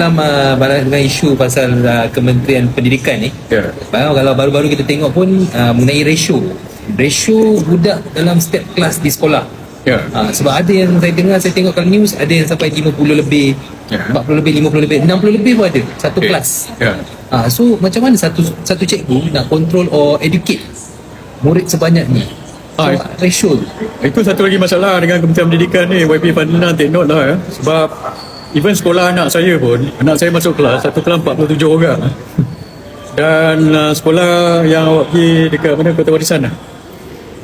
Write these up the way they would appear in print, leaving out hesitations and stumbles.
dalam dengan isu pasal Kementerian Pendidikan ni, kalau baru-baru kita tengok pun mengenai ratio budak dalam setiap kelas di sekolah. Sebab ada yang saya tengok kalau news, ada yang sampai 50 lebih, 40 lebih, 50 lebih, 60 lebih pun ada satu kelas. So macam mana satu cikgu nak control or educate murid sebanyak ni? Ratio itu satu lagi masalah dengan Kementerian Pendidikan ni. YP Fadlina take note lah sebab even sekolah anak saya masuk kelas, satu kelas 47 orang. Dan sekolah yang awak pergi dekat mana, Kota Warisan lah,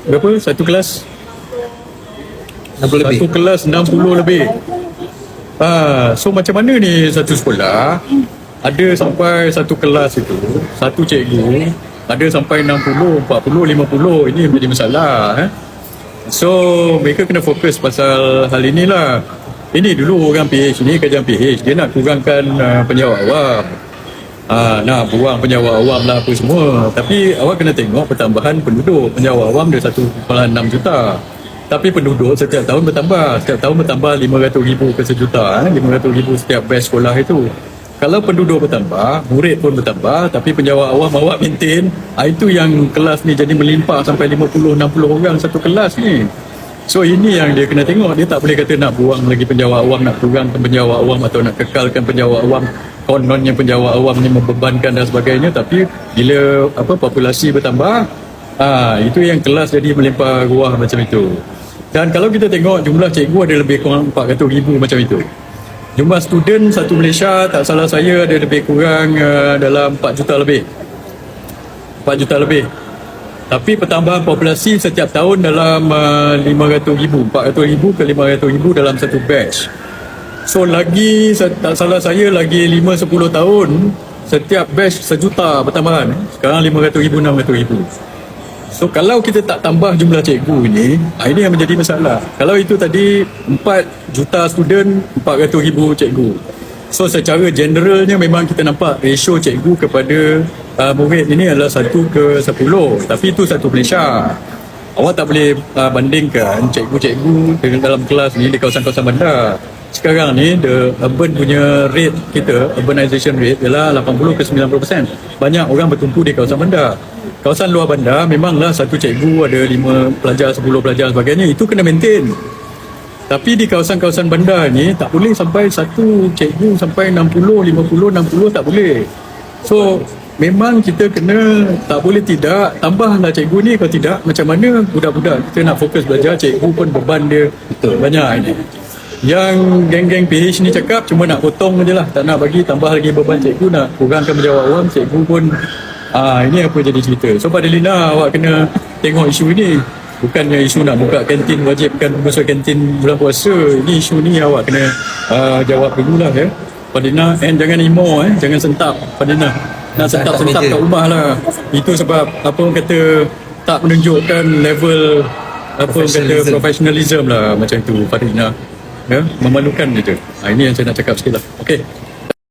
berapa? Satu kelas 60 lebih. Satu kelas 60 lebih. So macam mana ni satu sekolah ada sampai satu kelas itu, satu cikgu ada sampai 60, 40, 50. Ini menjadi masalah. So mereka kena fokus pasal hal inilah. Ini dulu orang PH ni, kajian PH, dia nak kurangkan penjawat awam, nak buang penjawat awam lah apa semua. Tapi awak kena tengok pertambahan penduduk. Penjawat awam dia 1.6 juta, tapi penduduk setiap tahun bertambah. Setiap tahun bertambah 500,000 ke sejuta, 500,000 setiap batch sekolah itu. Kalau penduduk bertambah, murid pun bertambah, tapi penjawat awam awak maintain, itu yang kelas ni jadi melimpah sampai 50-60 orang satu kelas ni. So ini yang dia kena tengok. Dia tak boleh kata nak buang lagi penjawat awam, nak kurangkan penjawat awam atau nak kekalkan penjawat awam. Kononnya penjawat awam ni membebankan dan sebagainya. Tapi bila populasi bertambah, itu yang kelas jadi melimpah ruah macam itu. Dan kalau kita tengok jumlah cikgu ada lebih kurang 400,000 macam itu. Jumlah student satu Malaysia, tak salah saya ada lebih kurang dalam 4 juta lebih. 4 juta lebih. Tapi pertambahan populasi setiap tahun dalam 500,000, 400,000 ke 500,000 dalam satu batch. So lagi, tak salah saya, lagi 5-10 tahun setiap batch 1 juta pertambahan. Sekarang 500,000, 600,000. So kalau kita tak tambah jumlah cikgu ini yang menjadi masalah. Kalau itu tadi 4 juta student, 400,000 cikgu. So secara generalnya memang kita nampak ratio cikgu kepada murid ini adalah 1:10. Tapi itu satu Malaysia. Awak tak boleh bandingkan cikgu-cikgu dengan dalam kelas ni di kawasan-kawasan bandar. Sekarang ni the urban punya rate kita, urbanization rate ialah 80 ke 90%. Banyak orang bertumpu di kawasan bandar. Kawasan luar bandar memanglah satu cikgu ada 5 pelajar, 10 pelajar sebagainya. Itu kena maintain. Tapi di kawasan-kawasan bandar ni tak boleh sampai satu cikgu sampai 60, 50, 60 tak boleh. So memang kita kena, tak boleh tidak tambahlah cikgu ni. Kalau tidak, macam mana budak-budak kita nak fokus belajar, cikgu pun beban dia banyak ini. Yang geng-geng PH ni cakap cuma nak potong je lah, tak nak bagi tambah lagi beban cikgu, nak kurangkan penjawat awam. Cikgu pun ini apa jadi cerita. So Fadlina, awak kena tengok isu ini. Bukannya isu nak buka kantin, wajibkan masuk kantin bulan puasa. Ini isu ni awak kena jawab dulu lah Fadlina. And jangan emo, jangan sentap Fadlina. Nak sentap-sentap kat rumah lah. Itu sebab apa orang kata, tak menunjukkan level professionalism lah macam itu Fadlina. Memalukan je. Ini yang saya nak cakap sikit lah. Okay.